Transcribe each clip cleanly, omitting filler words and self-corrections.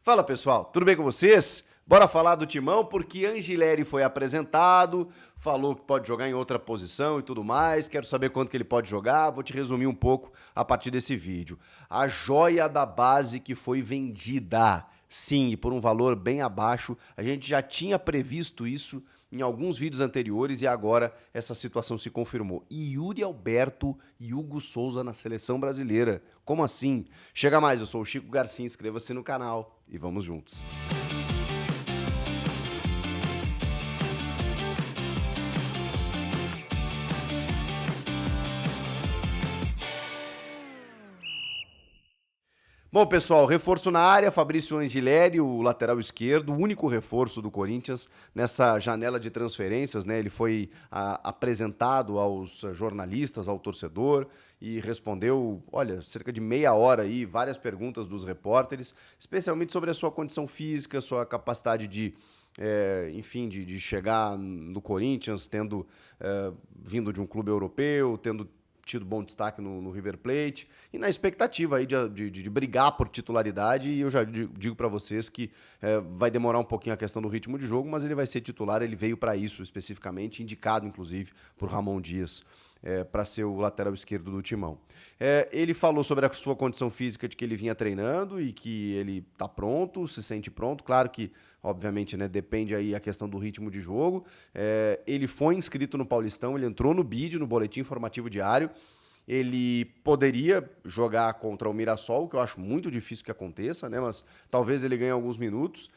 Fala pessoal, tudo bem com vocês? Bora falar do Timão porque Angileri foi apresentado, falou que pode jogar em outra posição e tudo mais. Quero saber quanto que ele pode jogar. Vou te resumir um pouco a partir desse vídeo. A joia da base que foi vendida, sim, e por um valor bem abaixo. A gente já tinha previsto isso em alguns vídeos anteriores e agora essa situação se confirmou. E Yuri Alberto e Hugo Souza na seleção brasileira. Como assim? Chega mais, eu sou o Chico Garcia, inscreva-se no canal e vamos juntos. Bom, pessoal, reforço na área, Fabrício Angileri, o lateral esquerdo, o único reforço do Corinthians nessa janela de transferências, né? Ele foi apresentado aos jornalistas, ao torcedor e respondeu, olha, cerca de meia hora aí, várias perguntas dos repórteres, especialmente sobre a sua condição física, sua capacidade de enfim, de chegar no Corinthians, tendo vindo de um clube europeu, tendo tido bom destaque no River Plate e na expectativa aí de brigar por titularidade. E eu já digo para vocês que vai demorar um pouquinho a questão do ritmo de jogo, mas ele vai ser titular, ele veio para isso especificamente, indicado inclusive por Ramon Dias para ser o lateral esquerdo do Timão. Ele falou sobre a sua condição física, de que ele vinha treinando e que ele está pronto, se sente pronto. Claro que, obviamente, né, depende aí a questão do ritmo de jogo. Ele foi inscrito no Paulistão, ele entrou no BID, no Boletim Informativo Diário. Ele poderia jogar contra o Mirassol, que eu acho muito difícil que aconteça, né? Mas talvez ele ganhe alguns minutos.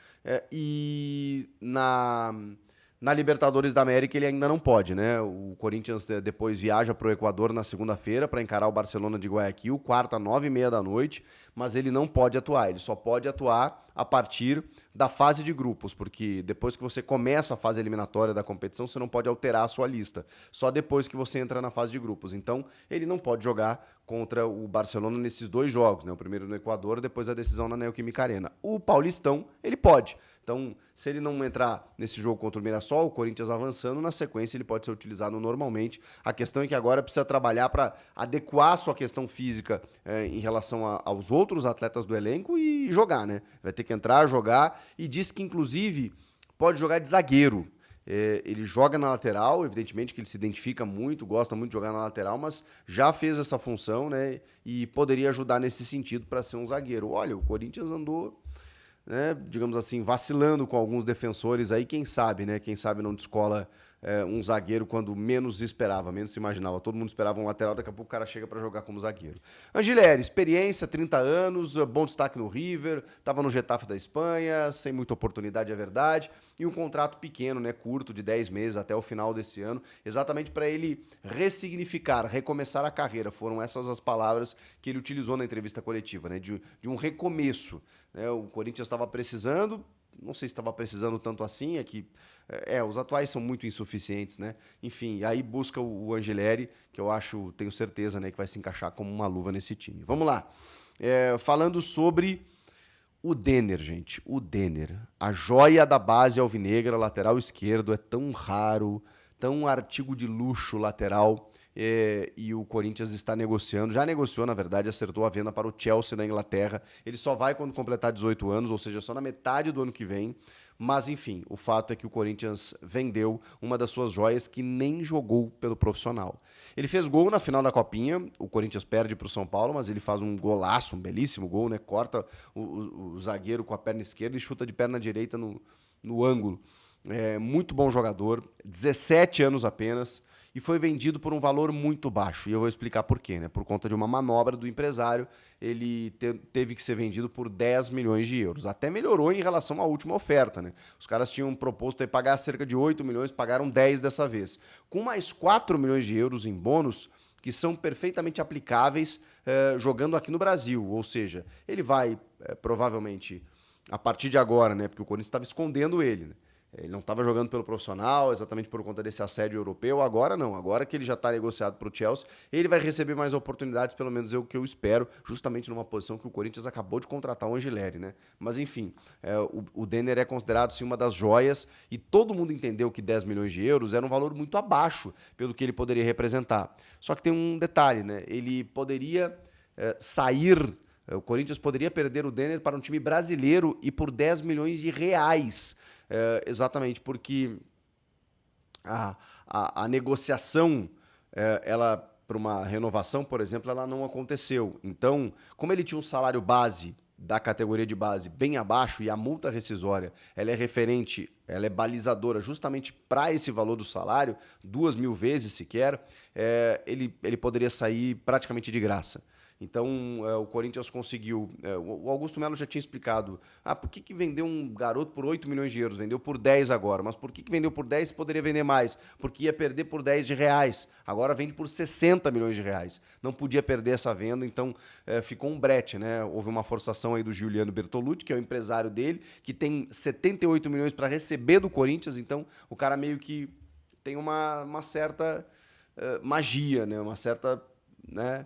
E na Libertadores da América ele ainda não pode, né? O Corinthians depois viaja para o Equador na segunda-feira para encarar o Barcelona de Guayaquil, quarta, 9h30 da noite, mas ele não pode atuar, ele só pode atuar a partir da fase de grupos, porque depois que você começa a fase eliminatória da competição, você não pode alterar a sua lista, só depois que você entra na fase de grupos. Então, ele não pode jogar contra o Barcelona nesses dois jogos, né? O primeiro no Equador, depois a decisão na Neoquímica Arena. O Paulistão, ele pode. Então, se ele não entrar nesse jogo contra o Mirassol, o Corinthians avançando, na sequência ele pode ser utilizado normalmente. A questão é que agora precisa trabalhar para adequar a sua questão física em relação aos outros atletas do elenco e jogar, né? Vai ter que entrar, jogar, e diz que, inclusive, pode jogar de zagueiro. Ele joga na lateral, evidentemente que ele se identifica muito, gosta muito de jogar na lateral, mas já fez essa função, né? E poderia ajudar nesse sentido para ser um zagueiro. Olha, o Corinthians andou, né, digamos assim, vacilando com alguns defensores aí, quem sabe, né? Quem sabe não descola um zagueiro quando menos esperava, menos se imaginava. Todo mundo esperava um lateral, daqui a pouco o cara chega para jogar como zagueiro. Angileri, experiência, 30 anos, bom destaque no River, estava no Getafe da Espanha, sem muita oportunidade, é verdade, e um contrato pequeno, né, curto, de 10 meses até o final desse ano, exatamente para ele ressignificar, recomeçar a carreira. Foram essas as palavras que ele utilizou na entrevista coletiva, né, de um recomeço. O Corinthians estava precisando, não sei se estava precisando tanto assim, os atuais são muito insuficientes, né? Enfim, aí busca o Angileri, que eu acho, tenho certeza, né, que vai se encaixar como uma luva nesse time. Vamos lá. Falando sobre o Denner, gente. O Denner, a joia da base alvinegra, lateral esquerdo, é tão raro, tão artigo de luxo lateral. E o Corinthians está negociando, já negociou, na verdade, acertou a venda para o Chelsea na Inglaterra. Ele só vai quando completar 18 anos, ou seja, só na metade do ano que vem. Mas, enfim, o fato é que o Corinthians vendeu uma das suas joias que nem jogou pelo profissional. Ele fez gol na final da Copinha, o Corinthians perde para o São Paulo, mas ele faz um golaço, um belíssimo gol, né? Corta o zagueiro com a perna esquerda e chuta de perna direita no ângulo. Muito bom jogador, 17 anos apenas, e foi vendido por um valor muito baixo. E eu vou explicar por quê, né? Por conta de uma manobra do empresário, ele teve que ser vendido por 10 milhões de euros. Até melhorou em relação à última oferta, né? Os caras tinham proposto aí pagar cerca de 8 milhões, pagaram 10 dessa vez. Com mais 4 milhões de euros em bônus, que são perfeitamente aplicáveis jogando aqui no Brasil. Ou seja, ele vai provavelmente, a partir de agora, né? Porque o Corinthians estava escondendo ele, né? Ele não estava jogando pelo profissional, exatamente por conta desse assédio europeu. Agora não, agora que ele já está negociado para o Chelsea, ele vai receber mais oportunidades, pelo menos é o que eu espero, justamente numa posição que o Corinthians acabou de contratar o Angileri, né? Mas enfim, o Denner é considerado sim uma das joias e todo mundo entendeu que 10 milhões de euros era um valor muito abaixo pelo que ele poderia representar. Só que tem um detalhe, né? Ele poderia sair O Corinthians poderia perder o Denner para um time brasileiro e por 10 milhões de reais. Exatamente, porque a negociação, ela para uma renovação, por exemplo, ela não aconteceu. Então, como ele tinha um salário base da categoria de base bem abaixo e a multa rescisória ela é referente, ela é balizadora justamente para esse valor do salário, 2.000 vezes sequer, ele poderia sair praticamente de graça. Então, o Corinthians conseguiu. O Augusto Melo já tinha explicado. Por que vendeu um garoto por 8 milhões de euros? Vendeu por 10 agora. Mas por que vendeu por 10 se poderia vender mais? Porque ia perder por 10 de reais. Agora vende por 60 milhões de reais. Não podia perder essa venda, então ficou um brete, né? Houve uma forçação aí do Giuliano Bertolucci, que é o empresário dele, que tem 78 milhões para receber do Corinthians. Então, o cara meio que tem uma certa magia, né? Uma certa, né?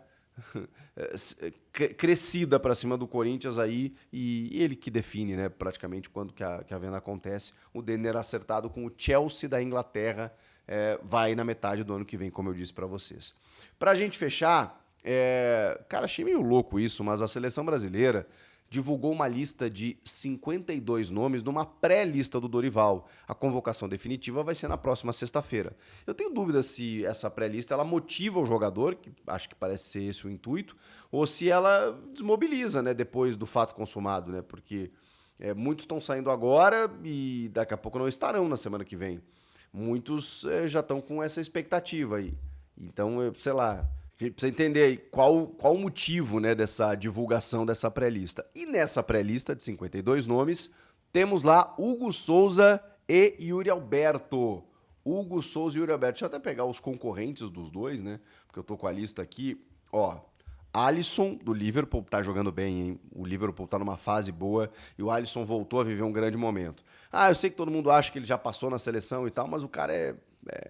Crescida para cima do Corinthians aí, e ele que define, né, praticamente quando que a venda acontece. O Denner acertado com o Chelsea da Inglaterra, vai na metade do ano que vem, como eu disse para vocês. Pra gente fechar, cara, achei meio louco isso, mas a seleção brasileira divulgou uma lista de 52 nomes numa pré-lista do Dorival. A convocação definitiva vai ser na próxima sexta-feira. Eu tenho dúvida se essa pré-lista ela motiva o jogador, que acho que parece ser esse o intuito, ou se ela desmobiliza, né, depois do fato consumado, né? Porque muitos estão saindo agora e daqui a pouco não estarão na semana que vem. Muitos já estão com essa expectativa aí. Então, sei lá, a gente precisa entender aí qual o motivo, né, dessa divulgação dessa pré-lista. E nessa pré-lista de 52 nomes, temos lá Hugo Souza e Yuri Alberto. Hugo Souza e Yuri Alberto. Deixa eu até pegar os concorrentes dos dois, né? Porque eu tô com a lista aqui. Ó, Alisson, do Liverpool, tá jogando bem, hein? O Liverpool tá numa fase boa e o Alisson voltou a viver um grande momento. Eu sei que todo mundo acha que ele já passou na seleção e tal, mas o cara é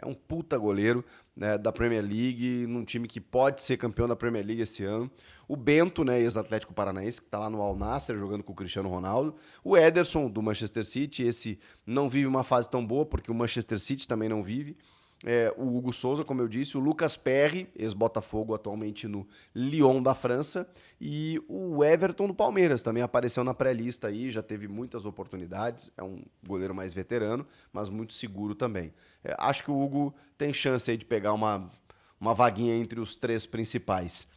um puta goleiro, né, da Premier League, num time que pode ser campeão da Premier League esse ano. O Bento, né, ex-Atlético Paranaense, que tá lá no Al Nassr jogando com o Cristiano Ronaldo. O Ederson, do Manchester City, esse não vive uma fase tão boa, porque o Manchester City também não vive. O Hugo Souza, como eu disse, o Lucas Perry, ex-Botafogo, atualmente no Lyon da França, e o Everton do Palmeiras, também apareceu na pré-lista aí, já teve muitas oportunidades, é um goleiro mais veterano, mas muito seguro também. Acho que o Hugo tem chance aí de pegar uma vaguinha entre os três principais.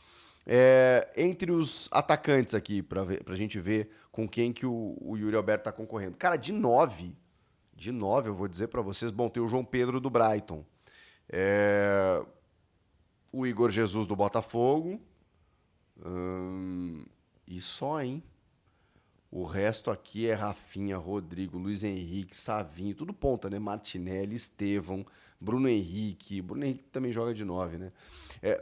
Entre os atacantes aqui, pra gente ver com quem que o Yuri Alberto tá concorrendo. Cara, de nove eu vou dizer pra vocês, bom, tem o João Pedro do Brighton, o Igor Jesus do Botafogo, e só, hein? O resto aqui é Rafinha, Rodrigo, Luiz Henrique, Savinho, tudo ponta, né? Martinelli, Estevão, Bruno Henrique. Bruno Henrique também joga de 9, né?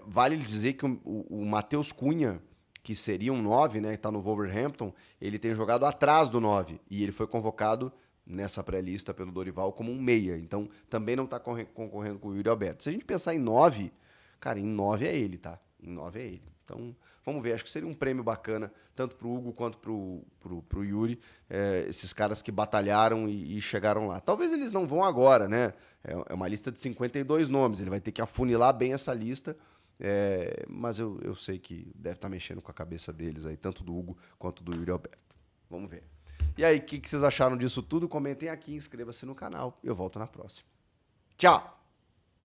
Vale dizer que o Matheus Cunha, que seria um 9, né? Que tá no Wolverhampton, ele tem jogado atrás do 9 e ele foi convocado nessa pré-lista pelo Dorival como um meia. Então também não tá concorrendo com o Yuri Alberto. Se a gente pensar em 9, cara, em 9 é ele, tá? Em 9 é ele. Então, vamos ver, acho que seria um prêmio bacana, tanto pro Hugo quanto pro Yuri, esses caras que batalharam e chegaram lá. Talvez eles não vão agora, né? É uma lista de 52 nomes, ele vai ter que afunilar bem essa lista, mas eu sei que deve estar mexendo com a cabeça deles aí, tanto do Hugo quanto do Yuri Alberto. Vamos ver. E aí, o que vocês acharam disso tudo? Comentem aqui, inscreva-se no canal. Eu volto na próxima. Tchau!